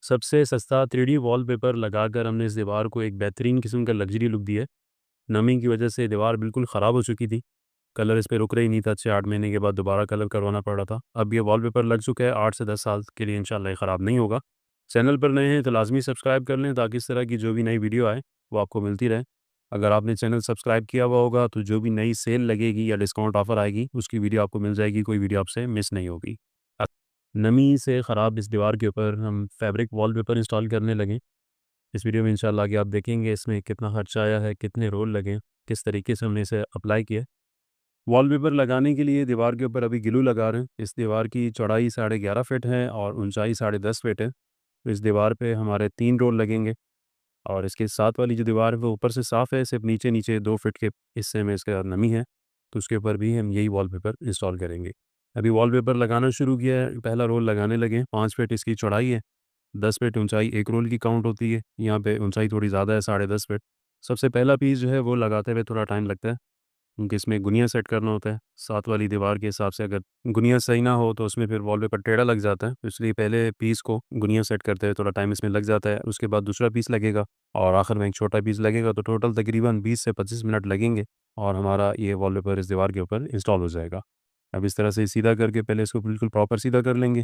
सबसे सस्ता 3D wallpaper लगाकर हमने इस दीवार को एक बेहतरीन किस्म का लग्जरी लुक दिया है। नमी की वजह से दीवार बिल्कुल ख़राब हो चुकी थी। कलर इस पे रुक रहा ही नहीं था, 6-8 महीने के बाद दोबारा कलर करवाना पड़ रहा था। अब ये वॉलपेपर लग चुका है, 8 से 10 साल के लिए इंशाल्लाह ये ख़राब नहीं होगा। चैनल पर नए हैं तो लाज़मी सब्सक्राइब कर लें ताकि इस तरह की जो भी नई वीडियो आए वो आपको मिलती रहे। अगर आपने चैनल सब्सक्राइब किया हुआ होगा तो जो भी नई सेल लगेगी या डिस्काउंट ऑफ़र आएगी उसकी वीडियो आपको मिल जाएगी, कोई वीडियो आपसे मिस नहीं होगी। नमी से ख़राब इस दीवार के ऊपर हम फैब्रिक वॉलपेपर इंस्टॉल करने लगे। इस वीडियो में इंशाल्लाह आगे आप देखेंगे इसमें कितना खर्चा आया है, कितने रोल लगे, किस तरीके से हमने इसे अप्लाई किया। वॉलपेपर लगाने के लिए दीवार के ऊपर अभी ग्लू लगा रहे हैं। इस दीवार की चौड़ाई 11.5 फीट है और ऊंचाई 10.5 फीट है। तो इस दीवार पे हमारे 3 रोल लगेंगे और इसके साथ वाली जो दीवार है वो ऊपर से साफ़ है, सिर्फ नीचे नीचे 2 फीट के हिस्से में इसका नमी है, तो उसके ऊपर भी हम यही वॉलपेपर इंस्टॉल करेंगे। अभी वॉलपेपर लगाना शुरू किया है, पहला रोल लगाने लगे हैं। 5 फीट इसकी चौड़ाई है, 10 फीट ऊंचाई एक रोल की काउंट होती है। यहाँ पे ऊंचाई थोड़ी ज़्यादा है, 10.5 फीट। सबसे पहला पीस जो है वो लगाते हुए थोड़ा टाइम लगता है क्योंकि इसमें गुनिया सेट करना होता है। साथ वाली दीवार के हिसाब से अगर गुनिया सही ना हो तो उसमें फिर वॉलपेपर टेढ़ा लग जाता है, तो इसलिए पहले पीस को गुनिया सेट करते हुए थोड़ा टाइम इसमें लग जाता है। उसके बाद दूसरा पीस लगेगा और आखिर में एक छोटा पीस लगेगा, तो टोटल तकरीबन 20 से 25 मिनट लगेंगे और हमारा ये वॉलपेपर इस दीवार के ऊपर इंस्टॉल हो जाएगा। अब इस तरह से सीधा करके पहले इसको बिल्कुल प्रॉपर सीधा कर लेंगे,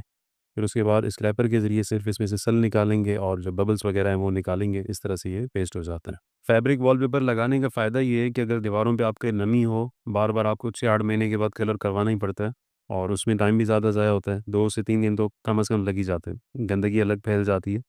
फिर उसके बाद स्क्रैपर के ज़रिए सिर्फ इसमें से सल निकालेंगे और जो बबल्स वगैरह हैं वो निकालेंगे। इस तरह से ये पेस्ट हो जाता है। फैब्रिक वॉलपेपर लगाने का फ़ायदा ये है कि अगर दीवारों पे आपके नमी हो, बार-बार आपको 6-8 महीने के बाद कलर करवाना ही पड़ता है और उसमें टाइम भी ज़्यादा ज़ाया होता है। 2 से 3 दिन तो कम से कम लग ही जाते हैं। गंदगी अलग फैल जाती है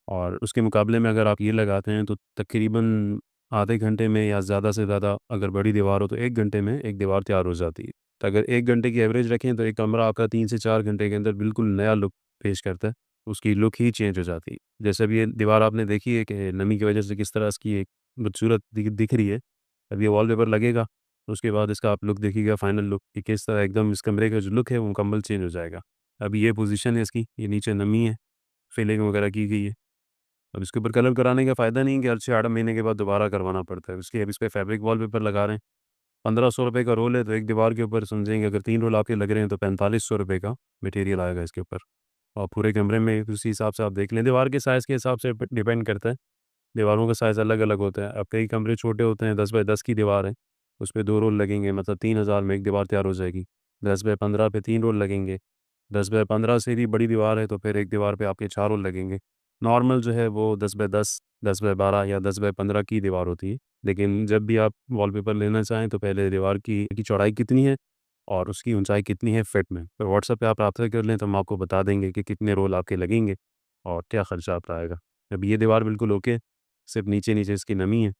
और उसके मुकाबले में अगर आप ये लगाते हैं तो तकरीबन आधे घंटे में या ज़्यादा से ज़्यादा अगर बड़ी दीवार हो तो 1 घंटे में एक दीवार तैयार हो जाती है। तो अगर 1 घंटे की एवरेज रखें तो एक कमरा आपका 3 से 4 घंटे के अंदर बिल्कुल नया लुक पेश करता है। उसकी लुक ही चेंज हो जाती है। जैसे अभी ये दीवार आपने देखी है कि नमी की वजह से किस तरह इसकी एक खूबसूरत दिख रही है। अब ये वॉलपेपर लगेगा तो उसके बाद इसका आप लुक देखिएगा, फाइनल लुक कि किस तरह एकदम इस कमरे का जो लुक है वो मुकम्मल चेंज हो जाएगा। अभी ये पोज़ीशन है इसकी, ये नीचे नमी है, फिलिंग वगैरह की गई है। अब इसके ऊपर कलर कराने का फ़ायदा नहीं है कि हर 6-8 महीने के बाद दोबारा करवाना पड़ता है। इसलिए अब इस पे फैब्रिक वॉलपेपर लगा रहे हैं। ₹1500 का रोल है तो एक दीवार के ऊपर समझेंगे अगर 3 रोल आपके लग रहे हैं तो ₹4500 का मटेरियल आएगा इसके ऊपर। और पूरे कमरे में उसी हिसाब से आप देख लें, दीवार के साइज़ के हिसाब से डिपेंड करता है। दीवारों का साइज़ अलग-अलग होता है। अब कई कमरे छोटे होते हैं, 10 बाय 10 की दीवार है, उसपे 2 रोल लगेंगे, मतलब 3000 में एक दीवार तैयार हो जाएगी। 10 बाय 15 पे 3 रोल लगेंगे। 10 बाय 15 से भी बड़ी दीवार है तो फिर एक दीवार पे आपके 4 रोल लगेंगे। नॉर्मल जो है वो 10 बाय 10, 10 बाय 12 या 10 बाय 15 की दीवार होती है। लेकिन जब भी आप वॉलपेपर लेना चाहें तो पहले दीवार की चौड़ाई कितनी है और उसकी ऊँचाई कितनी है फीट में, तो व्हाट्सएप पे आप राब्ता कर लें तो हम आपको बता देंगे कि कितने रोल आपके लगेंगे और क्या खर्चा आपका आएगा। अब ये दीवार बिल्कुल ओके, सिर्फ़ नीचे-नीचे इसकी नमी है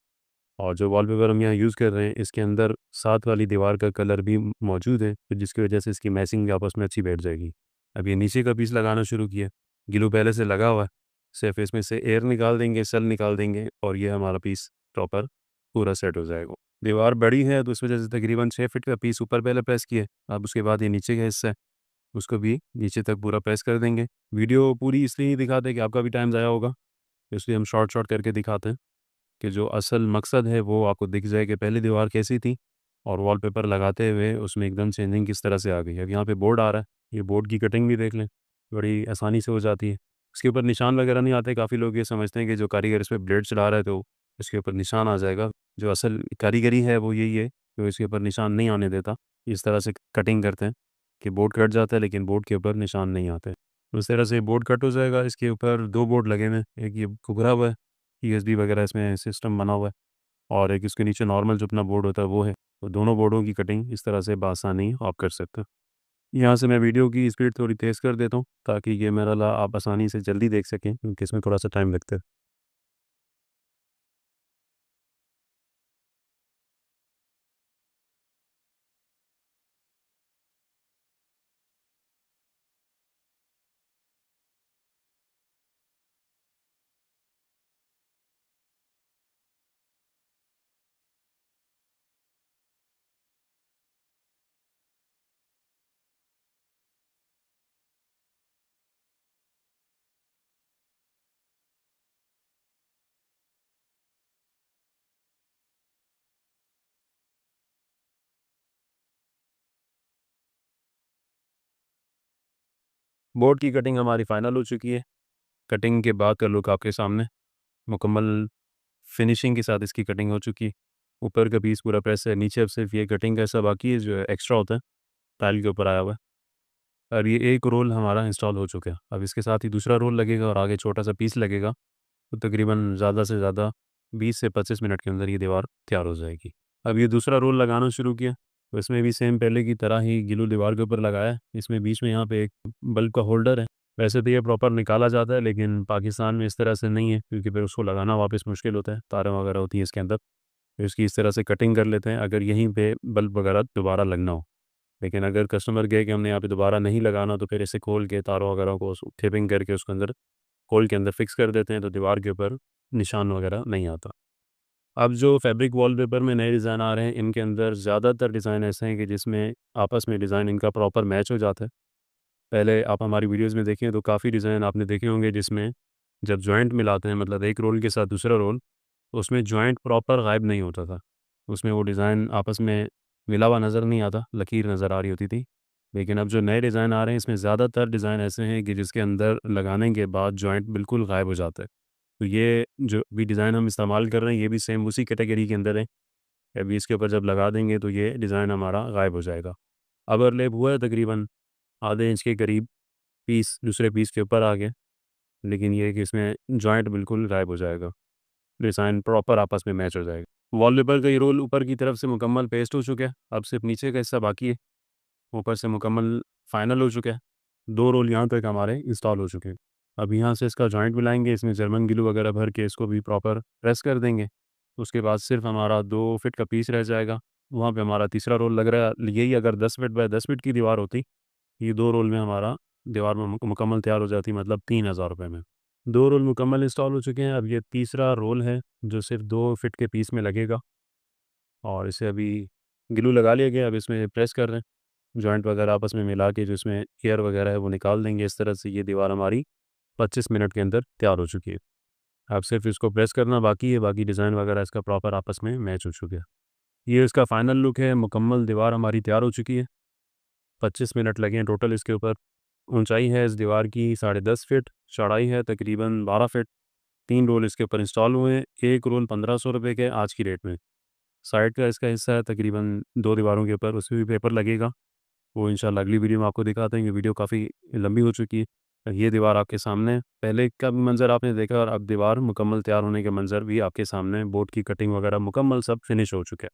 और जो वॉलपेपर हम यहाँ यूज़ कर रहे हैं इसके अंदर साथ वाली दीवार का कलर भी मौजूद है, तो जिसकी वजह से इसकी मैचिंग भी आपस में अच्छी बैठ जाएगी। अब ये नीचे का पीस लगाना शुरू किया, ग्लू पहले से लगा हुआ है, सिर्फ़ इसमें से एयर निकाल देंगे, सेल निकाल देंगे और ये हमारा पीस प्रॉपर पूरा सेट हो जाएगा। दीवार बड़ी है तो इस वजह से तकरीबन 6 फीट का पीस ऊपर पहले प्रेस किया, अब उसके बाद ये नीचे का हिस्सा है, उसको भी नीचे तक पूरा प्रेस कर देंगे। वीडियो पूरी इसलिए नहीं दिखाते कि आपका भी टाइम ज़ाया होगा, इसलिए हम शॉर्ट-शॉर्ट करके दिखाते हैं कि जो असल मकसद है वो आपको दिख जाए कि पहली दीवार कैसी थी और वॉलपेपर लगाते हुए उसमें एकदम चेंजिंग किस तरह से आ गई। अब यहाँ पे बोर्ड आ रहा है, ये बोर्ड की कटिंग भी देख लें, बड़ी आसानी से हो जाती है। इसके ऊपर निशान वगैरह नहीं आते, काफ़ी लोग ये समझते हैं कि जो कारीगर इस पे ब्लेड चला रहा है तो इसके ऊपर निशान आ जाएगा। जो असल कारीगरी है वो यही है कि इसके ऊपर निशान नहीं आने देता। इस तरह से कटिंग करते हैं कि बोर्ड कट जाता है लेकिन बोर्ड के ऊपर निशान नहीं आते। उस तरह से बोर्ड कट हो जाएगा। इसके ऊपर 2 बोर्ड लगे हुए हैं, एक ये घुघरा हुआ है, यूएसबी वगैरह इसमें सिस्टम बना हुआ है और एक इसके नीचे नॉर्मल जो अपना बोर्ड होता है वो है। तो दोनों बोर्डों की कटिंग इस तरह से बआसानी आप कर सकते हो। यहाँ से मैं वीडियो की स्पीड थोड़ी तेज़ कर देता हूँ ताकि ये मरहला आप आसानी से जल्दी देख सकें क्योंकि इसमें थोड़ा-सा टाइम लगता है। बोर्ड की कटिंग हमारी फ़ाइनल हो चुकी है। कटिंग के बाद का लुक आपके सामने, मुकम्मल फिनिशिंग के साथ इसकी कटिंग हो चुकी है। ऊपर का पीस पूरा प्रेस है, नीचे अब सिर्फ ये कटिंग का हिस्सा बाकी है जो एक्स्ट्रा होता है, टाइल के ऊपर आया हुआ है। और ये एक रोल हमारा इंस्टॉल हो चुका है। अब इसके साथ ही दूसरा रोल लगेगा और आगे छोटा सा पीस लगेगा, तो तकरीबन ज़्यादा से ज़्यादा 20 से 25 मिनट के अंदर ये दीवार तैयार हो जाएगी। अब ये दूसरा रोल लगाना शुरू किया, तो इसमें भी सेम पहले की तरह ही ग्लू दीवार के ऊपर लगाया है। इसमें बीच में यहाँ पे एक बल्ब का होल्डर है। वैसे तो ये प्रॉपर निकाला जाता है, लेकिन पाकिस्तान में इस तरह से नहीं है, क्योंकि फिर उसको लगाना वापस मुश्किल होता है, तारें वगैरह होती हैं इसके अंदर। तो इसकी इस तरह से कटिंग कर लेते हैं अगर यहीं पे बल्ब वगैरह दोबारा लगना हो। लेकिन अगर कस्टमर कहे कि हमने यहाँ पे दोबारा नहीं लगाना, तो फिर इसे खोल के तारों वगैरह को टेपिंग करके उसके अंदर होल के अंदर फिक्स कर देते हैं, तो दीवार के ऊपर निशान वगैरह नहीं आता। अब जो फैब्रिक वॉलपेपर में नए डिज़ाइन आ रहे हैं, इनके अंदर ज़्यादातर डिज़ाइन ऐसे हैं कि जिसमें आपस में डिज़ाइन इनका प्रॉपर मैच हो जाता है। पहले आप हमारी वीडियोज़ में देखें तो काफ़ी डिज़ाइन आपने देखे होंगे जिसमें जब जॉइंट मिलाते हैं, मतलब एक रोल के साथ दूसरा रोल, तो उसमें जॉइंट प्रॉपर गायब नहीं होता था। उसमें वो डिज़ाइन आपस में मिला हुआ नज़र नहीं आता, लकीर नज़र आ रही होती थी। लेकिन अब जो नए डिज़ाइन आ रहे हैं, इसमें ज़्यादातर डिज़ाइन ऐसे हैं कि जिसके अंदर लगाने के बाद जॉइंट बिल्कुल गायब हो जाता है। तो ये जो भी डिज़ाइन हम इस्तेमाल कर रहे हैं, ये भी सेम उसी कैटेगरी के अंदर है। अभी इसके ऊपर जब लगा देंगे तो ये डिज़ाइन हमारा गायब हो जाएगा। ओवरलैप हुआ है तकरीबन आधे इंच के करीब, पीस दूसरे पीस के ऊपर आ गया, लेकिन ये है कि इसमें जॉइंट बिल्कुल गायब हो जाएगा, डिज़ाइन प्रॉपर आपस में मैच हो जाएगा। वॉलपेपर का ये रोल ऊपर की तरफ से मुकम्मल पेस्ट हो चुका है, अब सिर्फ नीचे का हिस्सा बाकी है, ऊपर से मुकम्मल फाइनल हो चुका है। 2 रोल यहाँ तक हमारे इंस्टॉल हो चुके हैं। अब यहाँ से इसका जॉइंट मिलाएँगे, इसमें जर्मन ग्लू वगैरह भर के इसको भी प्रॉपर प्रेस कर देंगे। उसके बाद सिर्फ हमारा 2 फीट का पीस रह जाएगा, वहाँ पे हमारा तीसरा रोल लग रहा है। यही अगर 10 फीट बाय 10 फीट की दीवार होती, ये 2 रोल में हमारा दीवार में मुकम्मल तैयार हो जाती, मतलब 3000 रुपये में। 2 रोल मुकम्मल इंस्टॉल हो चुके हैं। अब ये तीसरा रोल है जो सिर्फ 2 फीट के पीस में लगेगा, और इसे अभी ग्लू लगा लिया गया। अब इसमें प्रेस कर रहे हैं, जॉइंट वगैरह आपस में मिला के जो इसमें एयर वगैरह है वो निकाल देंगे। इस तरह से ये दीवार हमारी 25 मिनट के अंदर तैयार हो चुकी है। अब सिर्फ इसको प्रेस करना बाकी है, बाकी डिज़ाइन वगैरह इसका प्रॉपर आपस में मैच हो चुका है। ये इसका फाइनल लुक है, मुकम्मल दीवार हमारी तैयार हो चुकी है। 25 मिनट लगे हैं टोटल इसके ऊपर। ऊंचाई है इस दीवार की 10.5 फीट, चौड़ाई है तकरीबन 12 फीट। 3 रोल इसके ऊपर इंस्टॉल हुए हैं। एक रोल 1500 रुपये के आज की रेट में। साइड का इसका हिस्सा है तकरीबन 2 दीवारों के ऊपर, उसमें भी पेपर लगेगा। वो इंशाल्लाह अगली वीडियो में आपको दिखाते हैं। ये वीडियो काफ़ी लंबी हो चुकी है। ये दीवार आपके सामने है। पहले का भी मंज़र आपने देखा, और अब दीवार मुकम्मल तैयार होने के मंज़र भी आपके सामने है। बोर्ड की कटिंग वगैरह मुकम्मल सब फिनिश हो चुका है।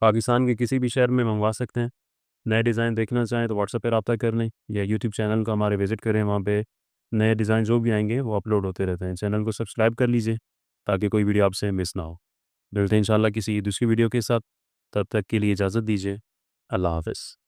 पाकिस्तान के किसी भी शहर में मंगवा सकते हैं। नए डिज़ाइन देखना चाहें तो व्हाट्सएप पे रब्ता कर लें, या यूट्यूब चैनल को हमारे विज़िट करें, वहाँ पे नए डिज़ाइन जो भी आएंगे वो अपलोड होते रहते हैं। चैनल को सब्सक्राइब कर लीजिए ताकि कोई वीडियो आपसे मिस ना हो। मिलते हैं इंशाल्लाह किसी दूसरी वीडियो के साथ, तब तक के लिए इजाज़त दीजिए। अल्लाह हाफ़िज़।